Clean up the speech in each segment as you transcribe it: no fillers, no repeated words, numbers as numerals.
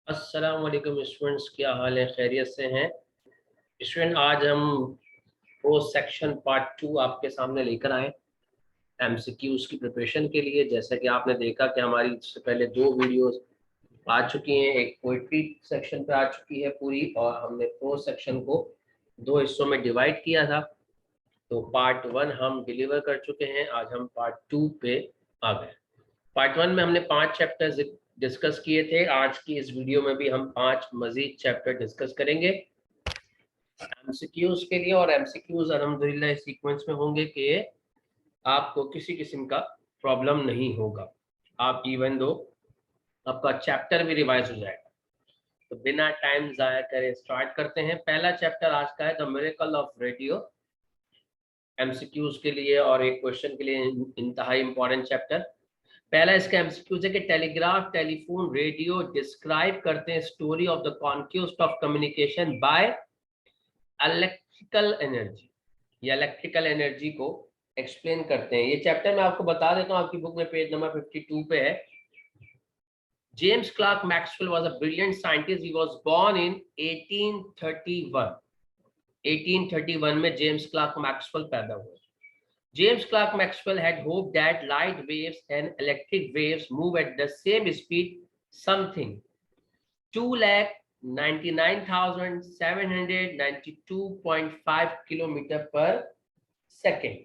अस्सलाम वालेकुम स्टूडेंट्स, क्या हाल है? खैरियत से हैं स्टूडेंट? आज हम प्रो सेक्शन पार्ट 2 आपके सामने लेकर आए एमसीक्यूज की प्रिपरेशन के लिए। जैसा कि आपने देखा कि हमारी इससे पहले दो वीडियोस आ चुकी हैं, एक पोइट्री सेक्शन पे आ चुकी है पूरी, और हमने प्रो सेक्शन को दो हिस्सों में डिवाइड किया था। तो पार्ट 1 हम डिलीवर कर चुके हैं, आज हम पार्ट 2 पे आ गए। पार्ट 1 में हमने 5 चैप्टर्स डिस्कस किए थे। आज की इस वीडियो में भी हम 5 मजीद चैप्टर डिस्कस करेंगे एमसीक्यूज के लिए। और एमसीक्यूज अल्हम्दुलिल्लाह इस सीक्वेंस में होंगे कि आपको किसी किस्म का प्रॉब्लम नहीं होगा, आप इवन दो आपका चैप्टर भी रिवाइज हो जाएगा। तो बिना टाइम जाया करे स्टार्ट करते हैं। पहला चैप्टर आज का है the miracle of radio. MCQs के लिए और एक क्वेश्चन के लिए इंतहाई इंपॉर्टेंट चैप्टर। पहला इसका एमसीक्यूज है कि टेलीग्राफ, टेलीफोन, रेडियो डिस्क्राइब करते हैं story of the conquest of communication by electrical energy, या इलेक्ट्रिकल एनर्जी को एक्सप्लेन करते हैं। ये चैप्टर मैं आपको बता देता हूँ, आपकी बुक में पेज नंबर 52 पे है। James Clerk Maxwell was a brilliant scientist. He was born in 1831। 1831 में जेम्स क्लार्क मैक्सवेल पैदा हुए। James Clerk Maxwell had hoped that light waves and electric waves move at the same speed, something 2,99,792.5 kilometer per second.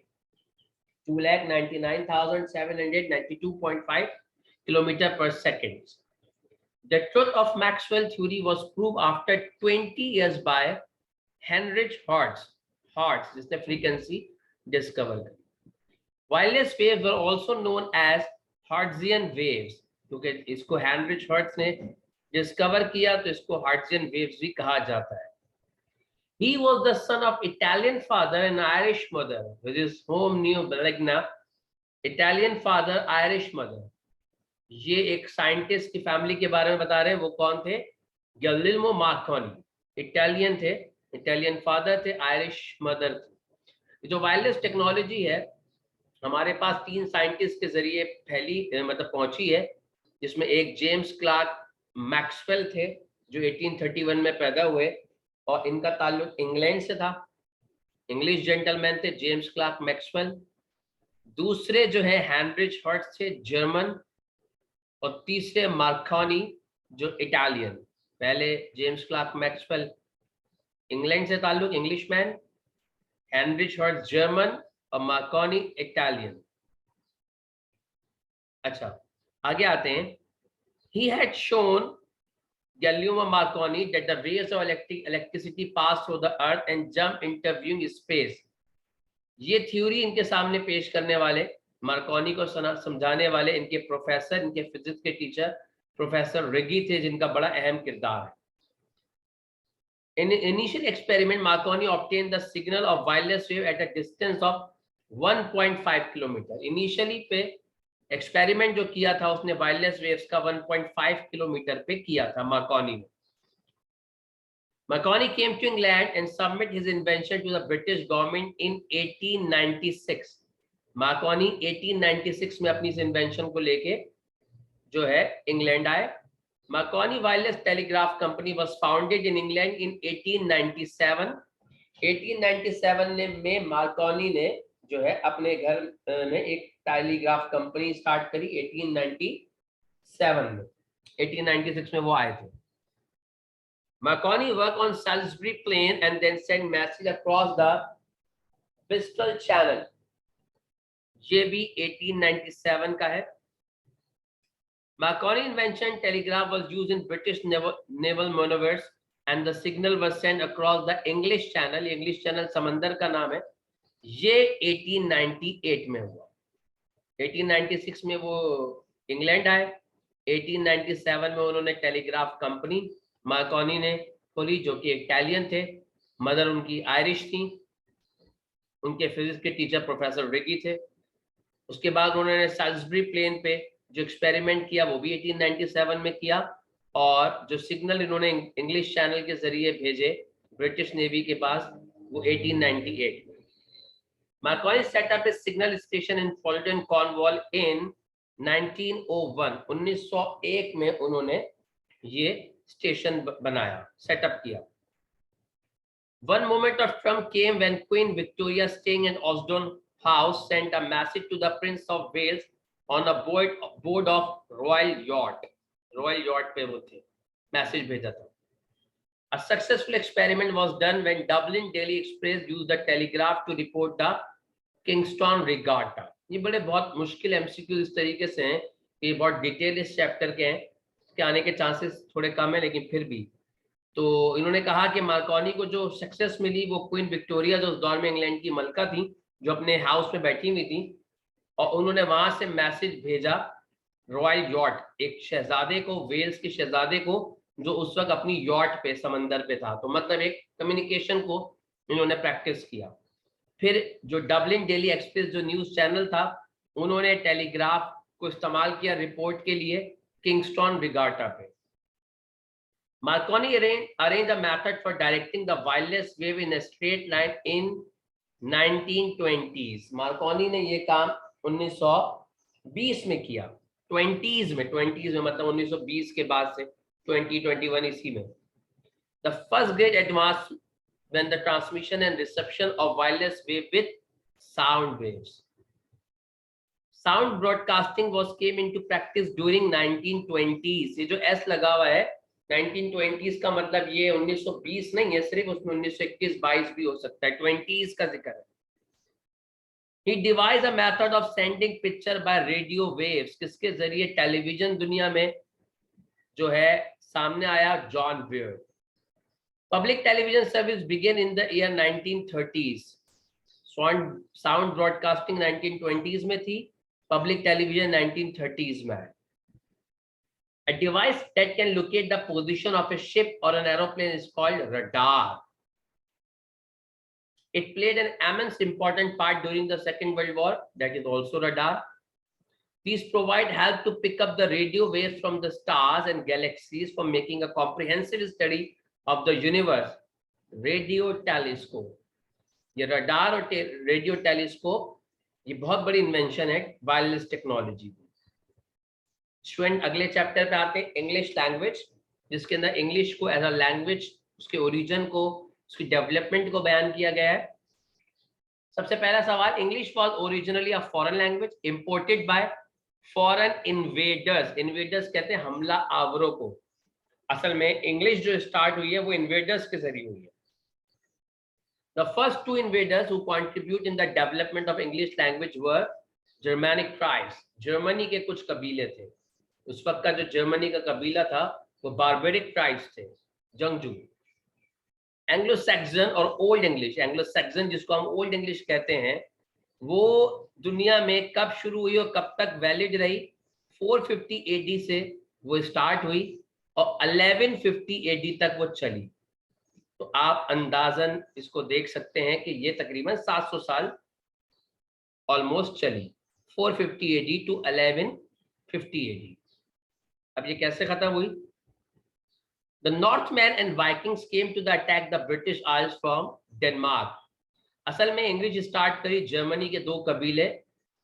2,99,792.5 kilometer per second. The truth of Maxwell theory was proved after 20 years by Heinrich Hertz. Hertz is the frequency discovered. Wireless waves were also known as Hertzian waves, क्योंकि इसको Heinrich hertz ने discover किया तो इसको Hertzian waves भी कहा जाता है। He was the son of Italian father and Irish mother, with his home near Bologna. Italian father, Irish mother. ये एक साइंटिस्ट की फैमिली के बारे में बता रहे हैं। वो कौन थे? Galileo Markovnikov. इटालियन थे, इटालियन फादर थे, आयरिश मदर थे। जो वायरलेस टेक्नोलॉजी है हमारे पास 3 साइंटिस्ट के जरिए फैली, मतलब पहुंची है, जिसमें एक जेम्स क्लार्क मैक्सवेल थे जो 1831 में पैदा हुए और इनका ताल्लुक इंग्लैंड से था। इंग्लिश जेंटलमैन थे जेम्स क्लार्क मैक्सवेल। दूसरे जो है हेनरिच हर्ट्ज थे, जर्मन। और तीसरे मार्कोनी जो इटालियन। पहले जेम्स क्लार्क मैक्सवेल इंग्लैंड से ताल्लुक, इंग्लिशमैन। हेनरिच हर्ट्ज जर्मन और मार्कोनी इटालियन। अच्छा, आगे आते हैं। He had shown Galileo Marconi that the waves of electricity pass through the earth and jump interviewing space. ये थ्योरी इनके सामने पेश करने वाले, मार्कोनी को समझाने वाले इनके प्रोफेसर, इनके फिजिक्स के टीचर प्रोफेसर रिगी थे, जिनका बड़ा अहम किरदार है। In initial experiment, Marconi obtained the signal of wireless wave at a distance of 1.5 kilometre. Initially पे एक्सपेरिमेंट जो किया था उसने वायरलेस वेव्स का 1.5 किलोमीटर पे किया था मार्कोनी ने। Marconi came to England and submit his invention to the British government in 1896. Marconi 1896 में अपनी इस इन्वेंशन को लेके जो है इंग्लैंड आए। Marconi Wireless Telegraph Company was founded in England in 1897. 1897 में मार्कोनी ने जो है अपने घर में एक टेलीग्राफ कंपनी स्टार्ट करी। 1897 में, 1896 में वो आए थे। Marconi worked on Salisbury Plain and then sent message across the Bristol Channel. ये भी 1897 का है। Marconi invention telegraph was used in British naval maneuvers and the signal was sent across the English Channel. English Channel समंदर का नाम है। ये 1898 में हुआ। 1896 में वो इंग्लैंड आए। 1897 में उन्होंने टेलीग्राफ कंपनी मार्कोनी ने खोली, जो कि इटालियन थे, मदर उनकी आयरिश थी। उनके फिजिक्स के टीचर प्रोफेसर रिगी थे। उसके बाद उन्होंने सालिसबरी प्लेन पे जो एक्सपेरिमेंट किया वो भी 1897 में किया, और जो सिग्नल इन्होंने इंग्लिश चैनल के जरिए भेजे ब्रिटिश नेवी के पास वो 1898 में। Marconi set up a signal station in Fulton, Cornwall in 1901. 1901 में उन्होंने ये स्टेशन बनाया, सेटअप किया। One moment of Trump came when Queen Victoria, staying in Osborne House, sent a message to the Prince of Wales on a board of Royal Yacht. Royal Yacht पे वो थे, message भेजा था। A successful experiment was done when Dublin Daily Express used the telegraph to report the Kingston Regatta. ये बड़े बहुत मुश्किल MCQ इस तरीके से हैं, ये बहुत डिटेल इस चैप्टर के हैं, इसके आने के चांसेस थोड़े कम है, लेकिन फिर भी तो इन्होंने कहा कि मार्कोनी को जो सक्सेस मिली वो क्वीन विक्टोरिया, जो उस दौर में इंग्लैंड की मलका थी, जो अपने हाउस में बैठी हुई थी, और उन्होंने वहां से मैसेज भेजा रॉयल यॉट, एक शहजादे को, वेल्स के शहजादे को, जो उस वक्त अपनी यॉट पे समंदर पे था। तो मतलब एक कम्युनिकेशन को इन्होंने प्रैक्टिस किया। फिर जो डबलिन डेली एक्सप्रेस जो न्यूज चैनल था, उन्होंने टेलीग्राफ को इस्तेमाल किया रिपोर्ट के लिए किंगस्टन रिगाटा पे। Marconi arranged a method for directing the wireless wave in a straight line in 1920s. Marconi ने ये काम 1920 में किया, 20s में मतलब 1920 के बाद से 2021 इसी में। The first great advance when the transmission and reception of wireless wave with sound waves. Sound broadcasting was came into practice during 1920s. ये जो S लगा हुआ है 1920s का मतलब ये 1920 नहीं है सिर्फ, उसमें 1921-22 भी हो सकता है, 20s का जिक्र है। He devised a method of sending picture by radio waves, किसके जरिए? टेलीविजन दुनिया में जो है सामने आया, John Beer. Public television service began in the year 1930s. Sound broadcasting 1920s में थी, public television 1930s में है। A device that can locate the position of a ship or an aeroplane is called radar. It played an immense important part during the Second World War, that is also radar. These provide help to pick up the radio waves from the stars and galaxies for making a comprehensive study of the universe. Radio telescope. ये radar और radio telescope ये बहुत बड़ी invention है wireless technology की। Student अगले chapter पे आते हैं, इंग्लिश लैंग्वेज, जिसके अंदर इंग्लिश को एज अ लैंग्वेज, उसके ओरिजिन को, उसकी डेवलपमेंट को बयान किया गया है। सबसे पहला सवाल, English was originally a foreign language imported bye foreign invaders. Invaders कहते हैं हमला आवरों को। असल में इंग्लिश जो स्टार्ट हुई है वो इन्वेडर्स के जरिए हुई है। The first two invaders who contribute in the development of English language were Germanic tribes. Germany के कुछ कबीले थे, उस वक्त का जो जर्मनी का कबीला था वो बारबेरिक ट्राइब्स थे, जंगजू। एंग्लो सैक्सन और ओल्ड इंग्लिश, एंग्लो सैक्सन जिसको हम ओल्ड इंग्लिश कहते हैं, वो दुनिया में कब शुरू हुई और कब तक वैलिड रही? 450 AD से वो स्टार्ट हुई और 1150 AD तक वो चली। तो आप अंदाजन इसको देख सकते हैं कि ये तकरीबन 700 साल ऑलमोस्ट चली, 450 AD टू 1150 AD। अब ये कैसे खत्म हुई? The Northmen and Vikings came to the attack the British Isles from Denmark. असल में इंग्लिश स्टार्ट करी जर्मनी के दो कबीले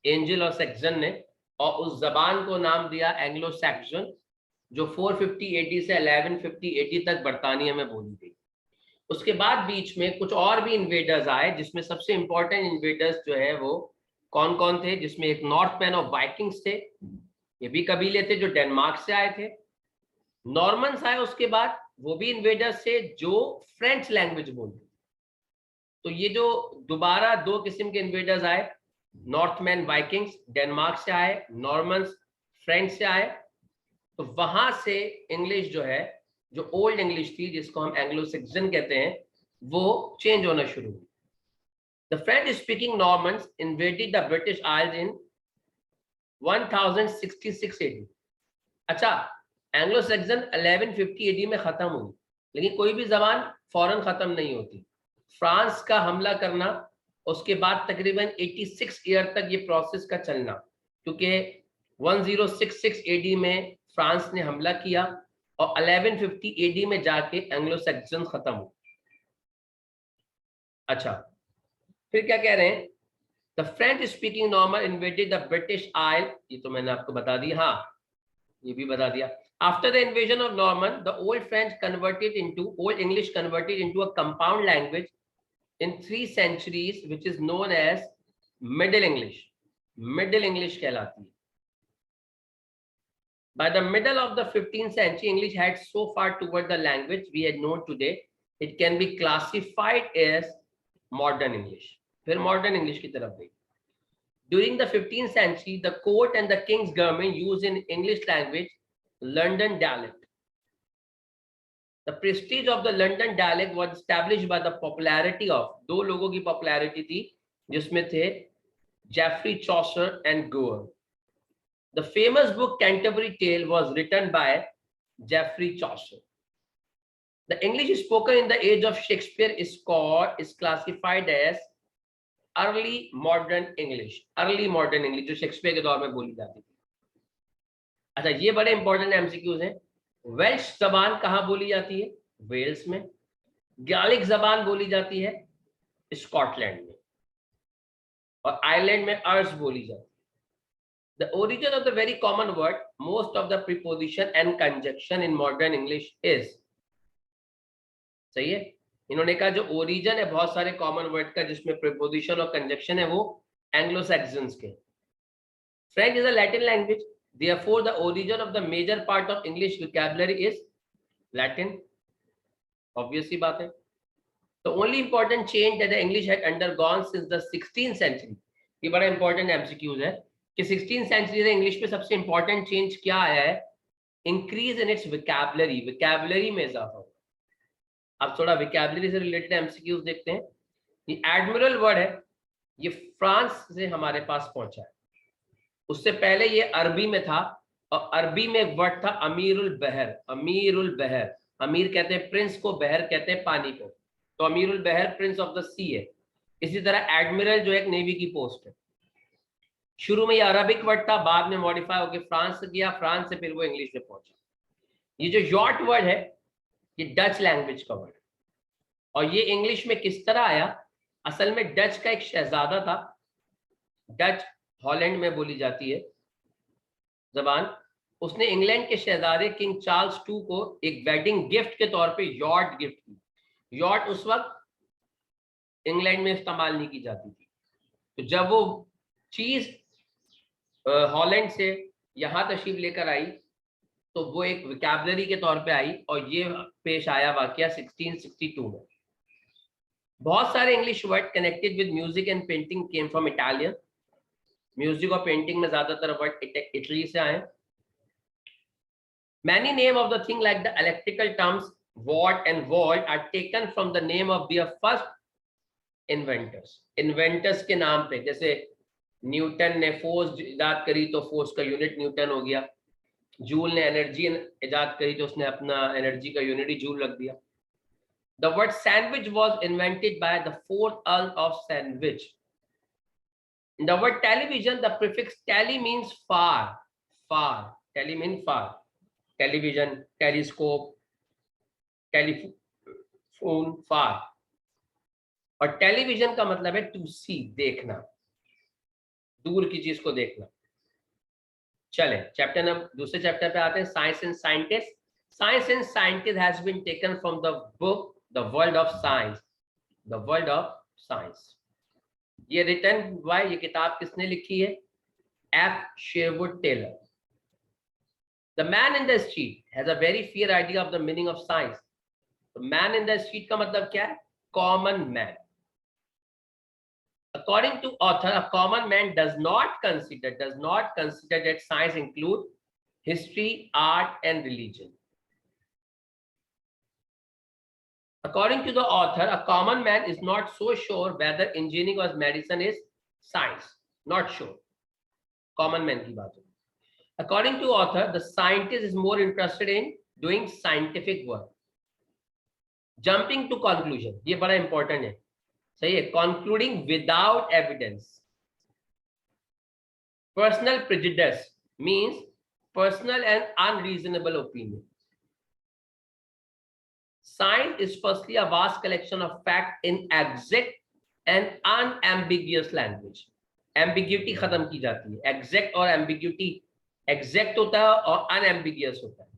एंजल और सैक्सन ने, और उस जबान को नाम दिया एंग्लो सैक्सन, जो 450 AD से 1150 AD तक बर्तानिया में बोली गई। उसके बाद बीच में कुछ और भी इन्वेडर्स आए, जिसमें सबसे इंपॉर्टेंट इन्वेडर्स जो है वो कौन कौन थे? जिसमें एक नॉर्थमैन और वाइकिंग्स थे, ये भी कबीले थे जो डेनमार्क से आए थे। नॉर्मन्स आए उसके बाद, वो भी इन्वेडर्स थे जो फ्रेंच लैंग्वेज बोलते। तो ये जो दोबारा दो किस्म के इन्वेडर्स आए, नॉर्थमैन वाइकिंग्स डेनमार्क से आए, नॉर्मन्स फ्रेंच से आए, तो वहां से इंग्लिश जो है, जो ओल्ड इंग्लिश थी जिसको हम एंग्लो सैक्सन कहते हैं, वो चेंज होना शुरू हुई। The French speaking Normans invaded the British Isles in 1066 AD। अच्छा, एंग्लो सैक्सन 1150 AD में खत्म हुई, लेकिन कोई भी जबान फौरन खत्म नहीं होती। फ्रांस का हमला करना, उसके बाद तकरीबन 86 ईयर तक ये प्रोसेस का चलना, क्योंकि 1066 AD में फ्रांस ने हमला किया और 1150 AD में जाके एंग्लो सैक्सन खत्म हुआ। अच्छा, फिर क्या कह रहे हैं? The French speaking Norman invaded the British isle, ये तो मैंने आपको बता दी। हाँ, ये भी बता दिया. After the invasion of Norman, the Old English converted into a compound language in 3 centuries, which is known as Middle English. Middle English कहलाती है. By the middle of the 15th century, English had so far toward the language we had known today, it can be classified as modern English. फिर modern English की तरफ गई. During the 15th century, the court and the king's government used in English language London dialect. The prestige of the London dialect was established by the popularity of, दो लोगों की popularity थी जिसमें थे Geoffrey Chaucer and Gower. The famous book Canterbury Tale was written by Geoffrey Chaucer. The English spoken in the age of Shakespeare is classified as early modern English. Early modern English जो Shakespeare के दौर में बोली जाती थी. अच्छा, ये बड़े इंपॉर्टेंट एमसीक्यूज हैं. वेल्श जबान कहाँ बोली जाती है? वेल्स में. गैलिक जबान बोली जाती है स्कॉटलैंड में, और आयरलैंड में अर्स बोली जाती है. The origin of the very common word, most of the preposition and conjunction in modern English is. सही है. इन्होंने कहा जो ओरिजिन है बहुत सारे कॉमन वर्ड का जिसमें प्रीपोजिशन और कंजक्शन है वो एंग्लो सैक्सन्स के. French is a Latin language, therefore the origin of the major part of English vocabulary is Latin. Obvious सी बात है. The only important change that the English had undergone since the 16th century, ये बड़ा important MCQs है कि 16th century से English में सबसे important change क्या आया है? Increase in its विकैबुलरी. विकैबुलरी में इजाफा हुआ. अब थोड़ा विकैबुलरी से रिलेटेड एमसीक्यूज देखते हैं. ये एडमिरल वर्ड है, ये फ्रांस से हमारे पास पहुंचा है. उससे पहले ये अरबी में था, और अरबी में एक वर्ड था अमीरुल बहर. अमीरुल बहर, अमीर कहते हैं प्रिंस को, बहर कहते हैं पानी को, तो अमीरुल बहर प्रिंस ऑफ द सी है. इसी तरह एडमिरल जो एक नेवी की पोस्ट है. शुरू में ये अरबिक वर्ड था, बाद में मॉडिफाई होकर फ्रांस गया, फ्रांस से फिर वो इंग्लिश में पहुंचा. ये जो यॉट वर्ड है ये डच लैंग्वेज का वर्ड है, और ये इंग्लिश में किस तरह आया? असल में डच का एक शहजादा था, डच हॉलैंड में बोली जाती है जबान, उसने इंग्लैंड के शहजादे किंग चार्ल्स II को एक वेडिंग गिफ्ट के तौर पे यॉट गिफ्ट की. यॉट उस वक्त इंग्लैंड में इस्तेमाल नहीं की जाती थी, तो जब वो चीज हॉलैंड से यहाँ तशरीफ लेकर आई तो वो एक विकैबुलरी के तौर पे आई, और ये पेश आया वाकया 1662 में. बहुत सारे English word connected with music and painting came from Italian. Music और पेंटिंग में ज्यादातर वर्ड इटली से आए. Many name of the thing like the electrical terms watt and volt are taken from the name of their first inventors. Inventors के नाम पे, जैसे Newton ने फोर्स इजाद करी तो फोर्स का यूनिट न्यूटन हो गया. जूल ने एनर्जी इजाद करी तो उसने अपना एनर्जी का यूनिट ही जूल रख दिया. The word sandwich was invented by the 4th Earl of Sandwich. In the word television, the prefix tele means far. Far. Tele means far. Television, telescope, telephone, far. और television का मतलब है to सी, देखना, दूर की चीज को देखना. चले चैप्टर नंबर दूसरे चैप्टर पे आते हैं, science and scientist. Science and scientist has been taken from the book the world of science. The world of science, ये रिटन हुआ है. ये किताब किसने लिखी है? F. Sherwood Taylor. The man in the street has a very fair idea of the meaning of science. The man in the street का मतलब क्या है? Common man. According to author, a common man does not consider that science include history, art, and religion. According to the author, a common man is not so sure whether engineering or medicine is science. Not sure. Common man की बात है. According to author, the scientist is more interested in doing scientific work. Jumping to conclusion, ये बड़ा important है. सही है. Concluding without evidence. Personal prejudice means personal and unreasonable opinion. Science is firstly a vast collection of fact in exact and unambiguous language. Ambiguity खत्म की जाती है. Exact और ambiguity एग्जैक्ट होता है और अनएम्बिगियस होता है.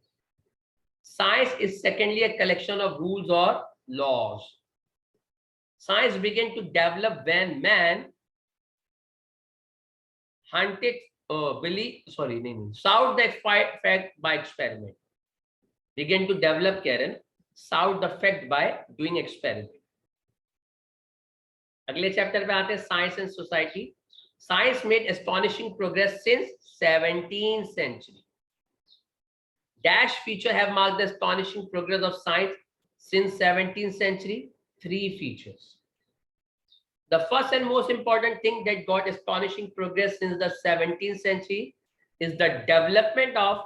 Science is secondly a collection of rules और laws. Science began to develop when man hunted solved that fact by experiment. Began to develop, Karen, solved the fact by doing experiment. अगले chapter पे आते हैं, science and society. Science made astonishing progress since 17th century. Dash feature have marked the astonishing progress of science since 17th century. 3 features. The first and most important thing that got astonishing progress since the 17th century is the development of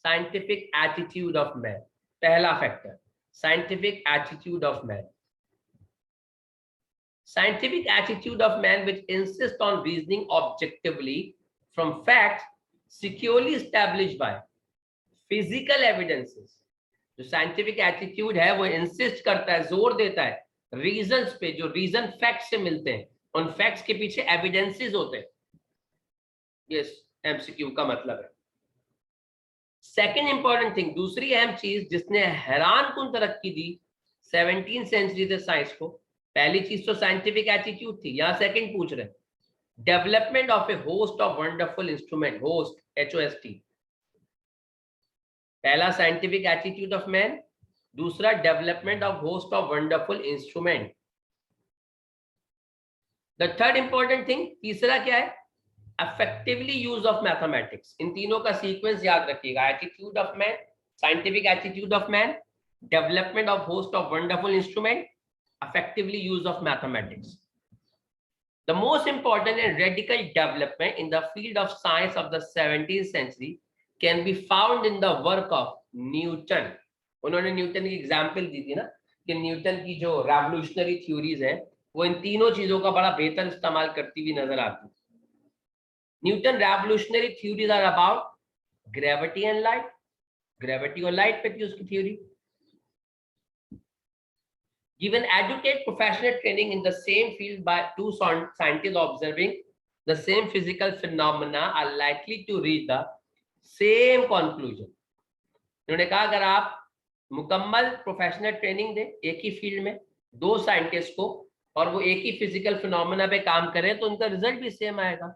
scientific attitude of man. Pehla factor, scientific attitude of man. Scientific attitude of man which insists on reasoning objectively from facts securely established by physical evidences. जो scientific attitude है वो insist करता है, जोर देता है reasons पे, जो रीजन फैक्ट से मिलते हैं, उन फैक्ट्स के पीछे एविडेंसेस होते हैं. यस, एमसीक्यू का मतलब है. सेकंड इंपॉर्टेंट थिंग, दूसरी अहम चीज जिसने हैरान कुन तरक्की दी 17th सेंचुरी से साइंस को. पहली चीज तो साइंटिफिक एटीट्यूड थी, यहां सेकंड पूछ रहे हैं development of A host of wonderful instrument. Host, HOST. पहला साइंटिफिक एटीट्यूड ऑफ मैन, दूसरा development of host of wonderful instrument. The third important thing, तीसरा क्या है, इफेक्टिवली यूज ऑफ मैथमेटिक्स. इन तीनों का सीक्वेंस याद रखिएगा, attitude of man, scientific attitude of man, development of host of wonderful instrument, effectively use of mathematics. The most important and radical development in the field of science of the 17th century can be found in the work of Newton. उन्होंने Newton की example दी थी ना, कि Newton की जो revolutionary theories है वो इन तीनों चीजों का बड़ा बेहतर इस्तेमाल करती हुई नजर आती है. Newton revolutionary theories are about gravity and light. Gravity और लाइट पे थी उसकी theory. Given adequate professional training in the same field by two scientists observing the same physical phenomena are likely to reach the same conclusion. उन्होंने कहा अगर आप मुकम्मल professional training दें एक ही फील्ड में दो साइंटिस्ट को और वो एक ही फिजिकल फिनोमेना पे काम करें तो उनका रिजल्ट भी सेम आएगा.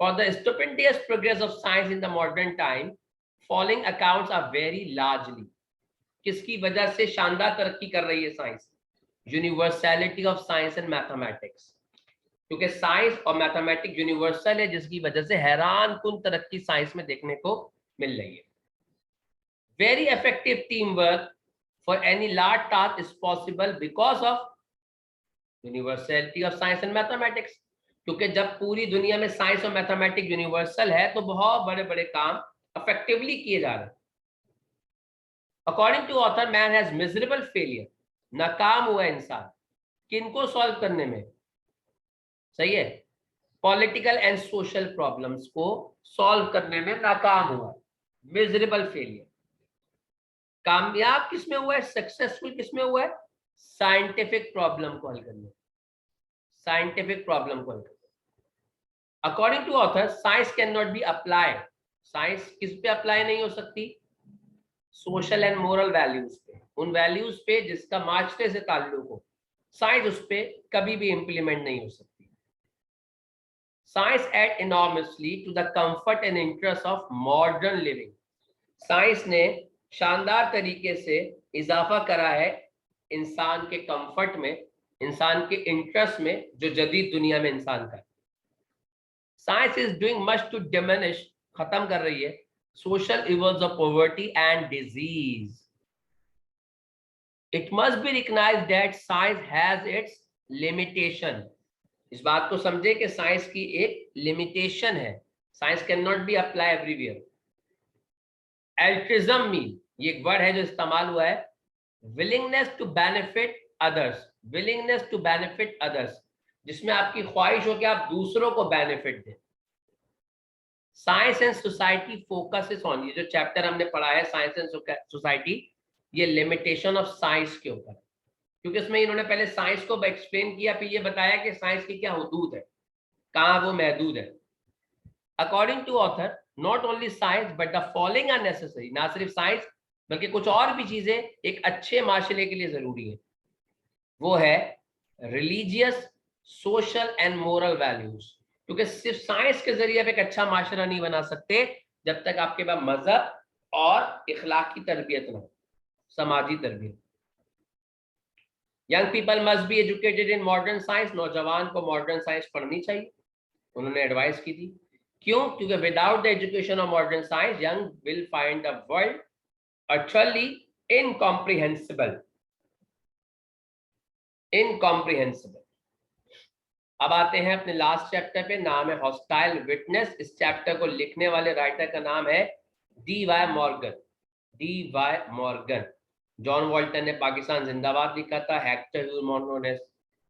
For the stupendous progress of science in the modern time, following accounts are very largely. किसकी वजह से शानदार तरक्की कर रही है science? Universality of science and mathematics. क्योंकि साइंस और मैथमेटिक्स यूनिवर्सल है, जिसकी वजह से हैरान कुन तरक्की साइंस में देखने को मिल रही है. Very effective team work for any large task is possible because of universality of science and mathematics. क्योंकि जब पूरी दुनिया में साइंस और मैथमेटिक्स यूनिवर्सल है तो बहुत बड़े बड़े काम इफेक्टिवली किए जा रहे हैं. According to author, man has miserable failure. नाकाम हुआ इंसान किनको सॉल्व करने में? सही है, पॉलिटिकल एंड सोशल प्रॉब्लम्स को सॉल्व करने में नाकाम हुआ. Miserable failure. कामयाब किसमें हुआ है, सक्सेसफुल किसमें हुआ है? साइंटिफिक प्रॉब्लम को हल करने. साइंटिफिक प्रॉब्लम को हल करने. According to author, science can not be applied. Science किस पे अप्लाई नहीं हो सकती? सोशल एंड मोरल वैल्यूज पे. उन वैल्यूज पे जिसका माशरे से ताल्लुक हो, साइंस उस पे कभी भी इंप्लीमेंट नहीं हो सकती. Science aid enormously to the comfort and interest of modern living. Science ने शानदार तरीके से इजाफा करा है इंसान के कंफर्ट में, इंसान के इंटरेस्ट में जो जदीद दुनिया में इंसान का. Science is doing much to diminish, खत्म कर रही है social evils of poverty and disease. It must be recognized that science has its limitation. इस बात को समझे कि साइंस की एक लिमिटेशन है. Science can not be apply everywhere. Altruism mean, ये एक वर्ड है जो इस्तेमाल हुआ है, willingness to benefit others. Willingness to benefit others, जिसमें आपकी ख्वाहिश हो कि आप दूसरों को बेनिफिट दें. Science and society focuses on, ये जो चैप्टर हमने पढ़ा है साइंस एंड सोसाइटी, ये लिमिटेशन ऑफ साइंस के ऊपर, क्योंकि इसमें इन्होंने पहले साइंस को एक्सप्लेन किया, फिर ये बताया कि साइंस की क्या हुदूद है, कहाँ वो महदूद है. According to author not only science but the following are necessary, ना सिर्फ साइंस बल्कि कुछ और भी चीजें एक अच्छे माशरे के लिए जरूरी है। वो है religious, social and moral values. क्योंकि सिर्फ साइंस के जरिए आप एक अच्छा माशरा नहीं बना सकते जब तक आपके पास मजहब और इखलाकी तरबियत ना हो, समाजी तरबियत। Young people must be educated in modern science, नौजवान को मॉडर्न साइंस पढ़नी चाहिए, उन्होंने एडवाइस की थी। क्यों? क्योंकि without the education of modern science young will find the world utterly incomprehensible, incomprehensible। अब आते हैं अपने लास्ट चैप्टर पे, नाम है हॉस्टाइल विटनेस। इस चैप्टर को लिखने वाले राइटर का नाम है D.Y. Morgan. D.Y. Morgan. John वॉल्टन ने पाकिस्तान जिंदाबाद लिखा था, हेक्टर ह्यूज मोंरो ने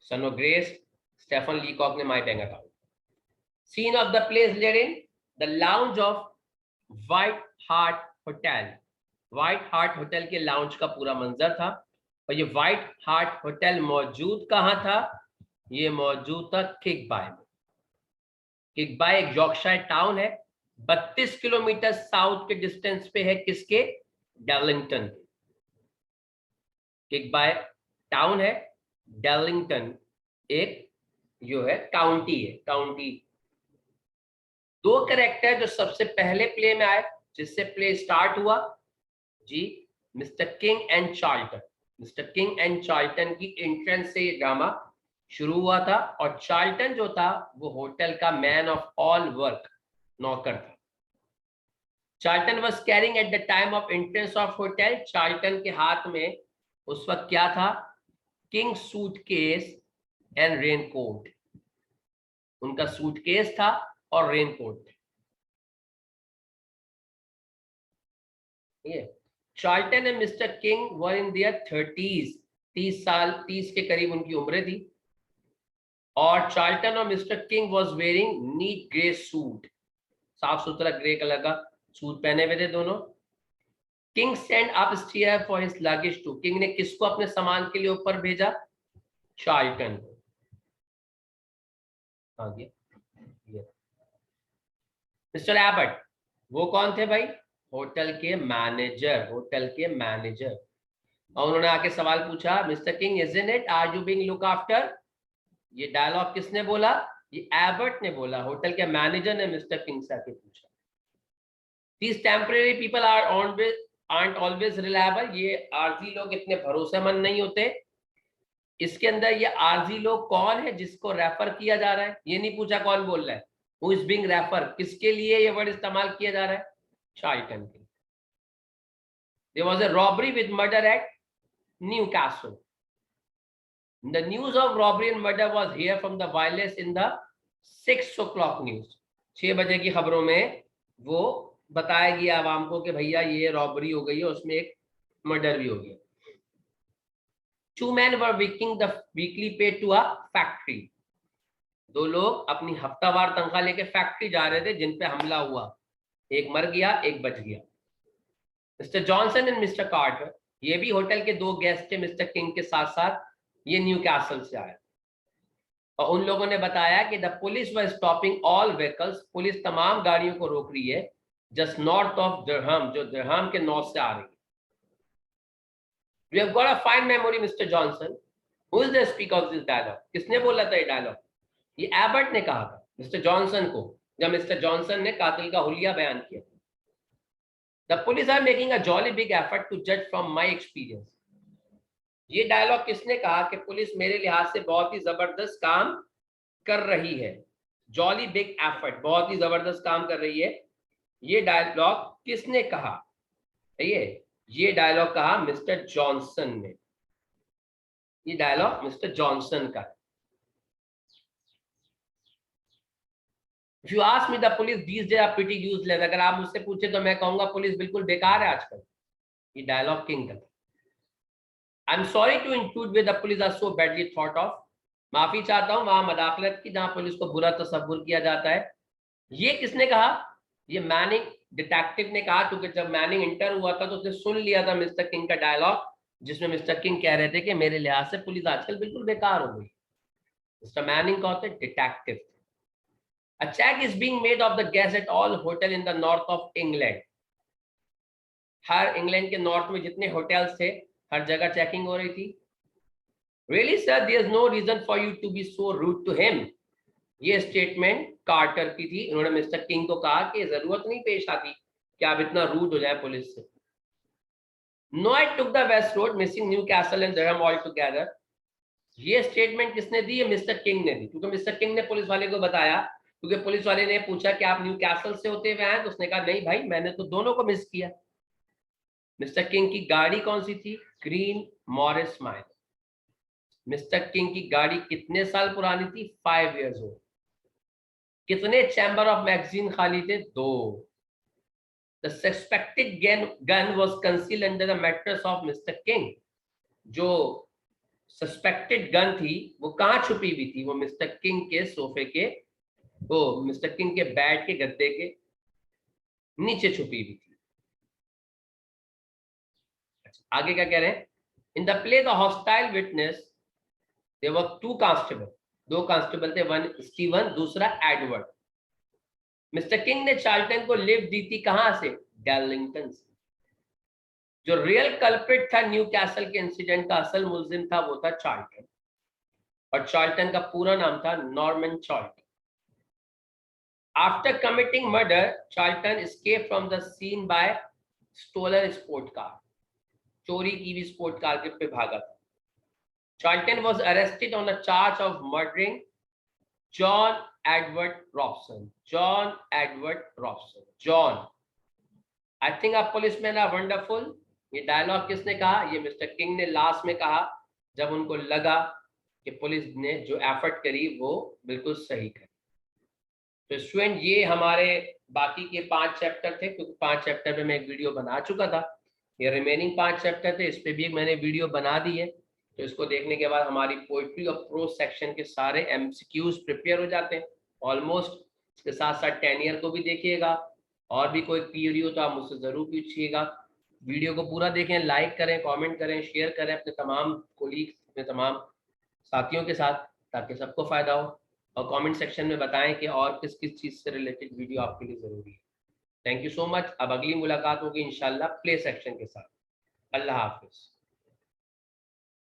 son of grace, Stephen Leacock ने my bank account. Scene of the place laid in the lounge of White Hart hotel. White Hart hotel के lounge का पूरा मंजर था। और ये व्हाइट हार्ट होटल मौजूद कहाँ था? ये मौजूद था किकबाय में। किकबाय एक यॉर्कशायर टाउन है, 32 किलोमीटर साउथ के डिस्टेंस पे है किसके? डार्लिंगटन। किकबाय टाउन है, डार्लिंगटन एक जो है काउंटी है, काउंटी। दो कैरेक्टर जो सबसे पहले प्ले में आए, जिससे प्ले स्टार्ट हुआ जी, mister King and Charlton. Mister King and Charlton की एंट्रेंस से ये ड्रामा शुरू हुआ था। और चार्ल्टन जो था वो होटल का मैन ऑफ ऑल वर्क, नौकर था। Charlton was carrying at the time of entrance of hotel, Charlton के हाथ में उस वक्त क्या था? King suitcase and raincoat. उनका सूटकेस था और रेनकोट। ये Charlton and mister king were in their 30s, 30 साल, 30 के करीब उनकी उम्र थी। और चार्ल्टन और mister King was wearing neat grey suit, साफ सुथरा ग्रे कलर का सूट पहने हुए थे दोनों। King send up stair for his luggage too. King ने किसको अपने सामान के लिए ऊपर भेजा? चार्ल्टन को। आ गया मिस्टर एबट। वो कौन थे भाई? होटल के मैनेजर, होटल के मैनेजर। और उन्होंने आके सवाल पूछा, mister King isn't it are you being look after? ये डायलॉग किसने बोला? ये एबर्ट ने बोला। होटल के मैनेजर ने मिस्टर किंग से आके पूछा। These temporary people aren't always reliable। ये आरजी लोग इतने भरोसेमंद नहीं होते। इसके अंदर ये आरजी लोग कौन है जिसको रेफर किया जा रहा है? ये नहीं पूछा कौन बोल रहा है, हु इज बीइंग रेफर, किसके लिए ये वर्ड इस्तेमाल किया जा रहा है? चार्ल्टन के। There was a robbery with murder at Newcastle. The news of robbery and murder was here from the wireless in the 6 o'clock news। 6 बजे की खबरों में वो बताया गया आवाम को कि भैया ये रॉबरी हो गई है, उसमें एक मर्डर भी हो गया। Two men were working the weekly pay to a factory। दो लोग अपनी हफ्तावार तनख्वाह लेके फैक्ट्री जा रहे थे जिन पे हमला हुआ। एक मर गया, एक बच गया। Mister Johnson and mister Carter, ये भी होटल के दो गेस्ट थे मिस्टर किंग के साथ साथ। ये न्यू कैसल से आए और उन लोगों ने बताया कि the police were stopping all vehicles. Police तमाम गाड़ियों को रोक रही है जस्ट नॉर्थ ऑफ दरहम, जो दरहम के नॉर्थ से आ रही है। We have got a fine memory, Mr. Johnson. Who is the speaker of this dialogue? किसने बोला था ये डायलॉग? ये एबर्ट ने कहा था मिस्टर जॉनसन को, जब मिस्टर जॉनसन ने कातिल का हुलिया बयान किया। The police are making a jolly big effort to judge from my experience। ये डायलॉग किसने कहा कि पुलिस मेरे लिहाज से बहुत ही जबरदस्त काम कर रही है? जॉली बिग एफर्ट, बहुत ही जबरदस्त काम कर रही है। ये डायलॉग किसने कहा? ये डायलॉग कहा मिस्टर जॉनसन ने। ये डायलॉग मिस्टर जॉनसन का। If you ask me, the police these days are pretty useless। अगर आप मुझसे पूछे तो मैं कहूंगा पुलिस बिल्कुल बेकार है आजकल। ये डायलॉग किंग का था। I'm sorry to intrude where the police are so badly thought of। माफी चाहता हूं वहां मदाखलत की जहां पुलिस को बुरा तस्वुर किया जाता है। ये किसने कहा? ये मैनिंग डिटेक्टिव ने कहा, क्योंकि जब मैनिंग इंटर हुआ था तो उसने सुन लिया था मिस्टर किंग का डायलॉग, जिसमें मिस्टर किंग कह रहे थे कि मेरे लिहाज से पुलिस आजकल बिल्कुल बेकार हो गई। मिस्टर मैनिंग कौन थे? Detective. A check is being made of the guests at all hotel in the north of England. Her England के नॉर्थ में जितने होटल्स थे हर जगह चेकिंग हो रही थी. Really sir, there is no reason for you to be so rude to him. ये statement quarter की थी. उन्होंने मिस्टर किंग को कहा कि जरूरत नहीं पेश आती कि आप इतना रूड हो जाए पुलिस से. No, I took the west road, missing Newcastle and Durham altogether. ये स्टेटमेंट किसने दी? ये मिस्टर किंग ने दी, क्योंकि मिस्टर किंग ने पुलिस वाले को बताया, क्योंकि पुलिस वाले ने पूछा कि आप न्यूकैसल से होते हुए आए, तो उसने कहा नहीं भाई, मैंने तो दोनों को मिस किया. मिस्टर किंग की गाड़ी कौन सी थी? Green Morris mine. Mister king की गाड़ी कितने साल पुरानी थी? 5 years old. कितने चैम्बर ऑफ मैगजीन खाली थे? 2. The suspected gun was concealed under the mattress of Mr. King. जो सस्पेक्टेड गन थी वो कहाँ छुपी हुई थी? वो मिस्टर किंग के सोफे के, वो मिस्टर किंग के बेड के गद्दे के नीचे छुपी हुई थी. आगे क्या कह रहे हैं? In the play the hostile witness there were 2 constable. 2 constable थे, वन स्टीवन, दूसरा एडवर्ड. मिस्टर किंग ने चार्ल्टन को लिफ्ट दी थी कहां से? डैर्लिंगटन से. जो रियल कल्प्रिट था न्यूकैसल के इंसिडेंट का, असल मुलजिम था, वो था चार्ल्टन. और चार्ल्टन का पूरा नाम था Norman Charlton. After committing murder, Charlton escape from the scene by stolen sport car. चोरी की हुई स्पोर्ट कार पे भागा था. Charlton was arrested on a charge of murdering John Edward Robson. John Edward Robson. John, I think आप policeman are wonderful. ये dialogue किसने कहा? ये मिस्टर किंग ने लास्ट में कहा, जब उनको लगा कि पुलिस ने जो एफर्ट करी वो बिल्कुल सही करी. तो स्टूडेंट, ये हमारे बाकी के 5 चैप्टर थे, क्योंकि 5 चैप्टर पे मैं एक वीडियो बना चुका था. ये रिमेनिंग 5 चैप्टर थे, इस पे भी एक मैंने वीडियो बना दी है. तो इसको देखने के बाद हमारी पोइट्री और प्रोज सेक्शन के सारे एमसीक्यूज प्रिपेयर हो जाते हैं ऑलमोस्ट. इसके साथ साथ 10 ईयर को भी देखिएगा, और भी कोई क्वेरी हो तो आप मुझसे जरूर पूछिएगा. वीडियो को पूरा देखें, लाइक करें, कमेंट करें, शेयर करें अपने तमाम कोलीग, अपने तमाम साथियों के साथ, ताकि सबको फायदा हो. और कमेंट सेक्शन में बताएं कि और किस किस चीज़ से रिलेटेड वीडियो आपके लिए ज़रूरी है. Thank you so much. अब अगली मुलाकात होगी इंशाल्लाह प्ले सेक्शन के साथ. अल्लाह हाफिज़.